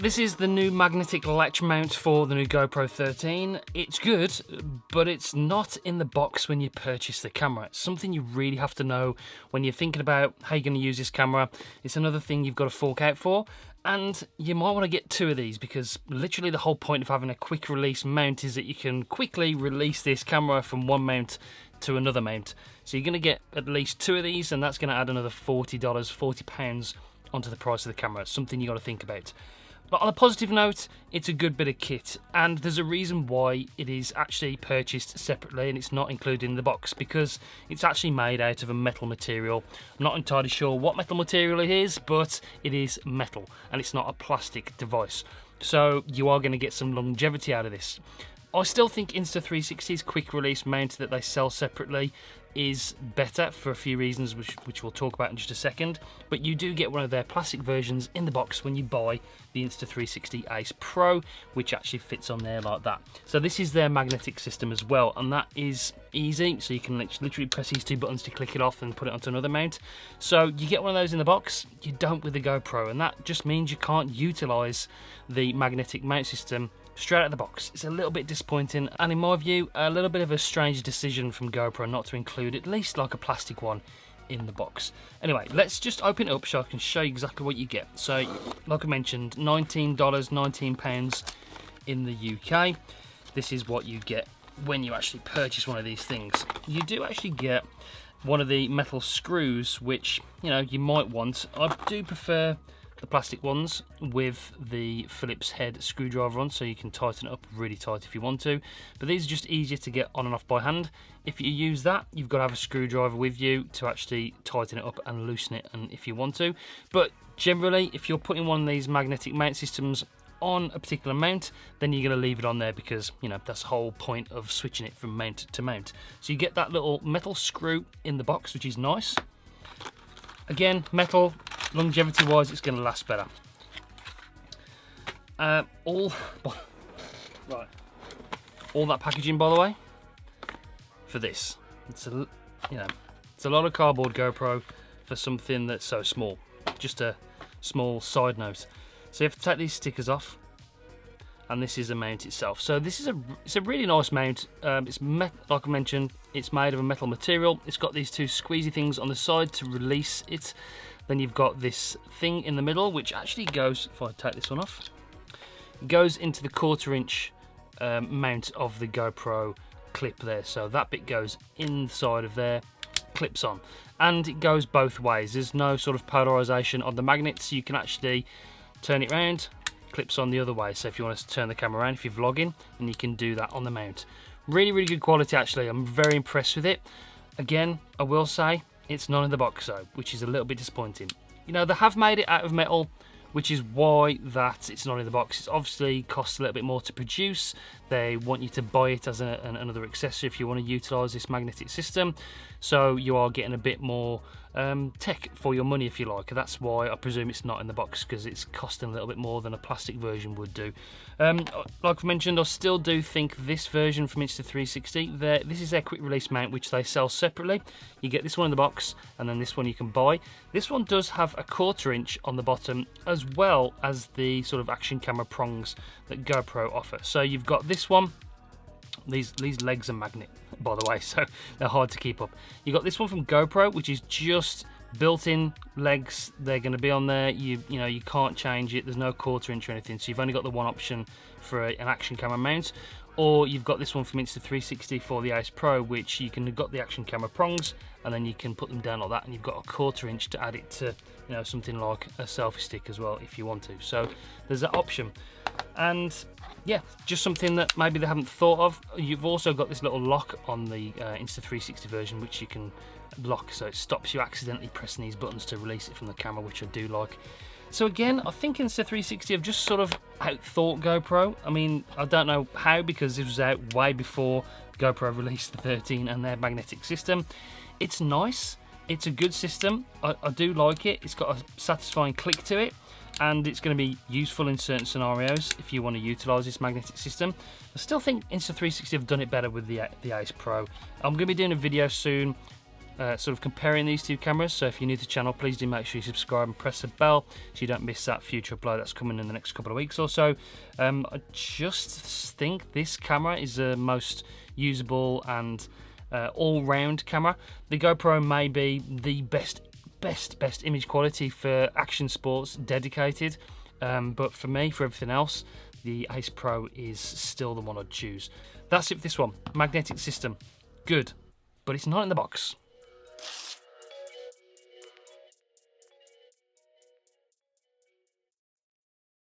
This is the new magnetic latch mount for the new GoPro 13. It's good, but it's not in the box when you purchase the camera. It's something you really have to know when you're thinking about how you're going to use this camera. It's another thing you've got to fork out for, and you might want to get two of these because literally the whole point of having a quick release mount is that you can quickly release this camera from one mount to another mount. So you're going to get at least two of these, and that's going to add another £40 onto the price of the camera. It's something you got to think about. But on a positive note, it's a good bit of kit, and there's a reason why it is actually purchased separately and it's not included in the box, because it's actually made out of a metal material. I'm not entirely sure what metal material it is, but it is metal and it's not a plastic device. So you are going to get some longevity out of this. I still think Insta360's quick release mount that they sell separately is better for a few reasons, which we'll talk about in just a second, but you do get one of their plastic versions in the box when you buy the Insta360 Ace Pro, which actually fits on there like that. So this is their magnetic system as well, and that is easy, so you can literally press these two buttons to click it off and put it onto another mount. So you get one of those in the box, you don't with the GoPro, and that just means you can't utilize the magnetic mount system straight out of the box. It's a little bit disappointing, and in my view a little bit of a strange decision from GoPro not to include at least like a plastic one in the box. Anyway, let's just open it up so I can show you exactly what you get. So like I mentioned, £19 in the UK. This is what you get when you actually purchase one of these things. You do actually get one of the metal screws, which you might want. I do prefer the plastic ones with the Phillips head screwdriver on, so you can tighten it up really tight if you want to, but these are just easier to get on and off by hand. If you use that, you've got to have a screwdriver with you to actually tighten it up and loosen it, and if you want to. But generally, if you're putting one of these magnetic mount systems on a particular mount, then you're going to leave it on there because that's the whole point of switching it from mount to mount. So you get that little metal screw in the box, which is nice. Again, metal, longevity wise, it's going to last better. All that packaging, by the way, for this, it's a lot of cardboard GoPro for something that's so small. Just a small side note. So you have to take these stickers off, and this is the mount itself. So this is it's a really nice mount. Like I mentioned, it's made of a metal material. It's got these two squeezy things on the side to release it. Then you've got this thing in the middle, which actually goes, if I take this one off, it goes into the 1/4 inch mount of the GoPro clip there. So that bit goes inside of there, clips on, and it goes both ways. There's no sort of polarization on the magnets. You can actually turn it around, clips on the other way. So if you want to turn the camera around, if you're vlogging, then you can do that on the mount. Really, really good quality actually. I'm very impressed with it. Again, I will say it's not in the box though, which is a little bit disappointing. They have made it out of metal, which is why that it's not in the box. It obviously costs a little bit more to produce. They want you to buy it as another accessory if you want to utilize this magnetic system. So you are getting a bit more tech for your money, if you like. That's why I presume it's not in the box, because it's costing a little bit more than a plastic version would do. Like I mentioned, I still do think this version from Insta360, this is their quick release mount, which they sell separately. You get this one in the box, and then this one you can buy. This one does have a 1/4 inch on the bottom, as well as the sort of action camera prongs that GoPro offer. So you've got this one. These legs are magnet, by the way, so they're hard to keep up. You got this one from GoPro, which is just built-in legs. They're going to be on there. You can't change it. There's no 1/4 inch or anything, so you've only got the one option for an action camera mount. Or you've got this one from Insta360 for the Ace Pro, which you can got the action camera prongs, and then you can put them down like that, and you've got a 1/4 inch to add it to something like a selfie stick as well if you want to. So there's that option. And yeah, just something that maybe they haven't thought of. You've also got this little lock on the Insta360 version, which you can lock, so it stops you accidentally pressing these buttons to release it from the camera, which I do like. So again, I think Insta360 have just sort of outthought GoPro. I mean, I don't know how, because this was out way before GoPro released the 13 and their magnetic system. It's nice. It's a good system. I do like it. It's got a satisfying click to it, and it's going to be useful in certain scenarios if you want to utilize this magnetic system. I still think Insta360 have done it better with the Ace Pro. I'm going to be doing a video soon sort of comparing these two cameras. So if you're new to the channel, please do make sure you subscribe and press the bell so you don't miss that future upload that's coming in the next couple of weeks or so. I just think this camera is the most usable and all-round camera. The GoPro may be the best image quality for action sports dedicated, but for me, for everything else, the Ace Pro is still the one I'd choose. That's it for this one. Magnetic system, good, but it's not in the box.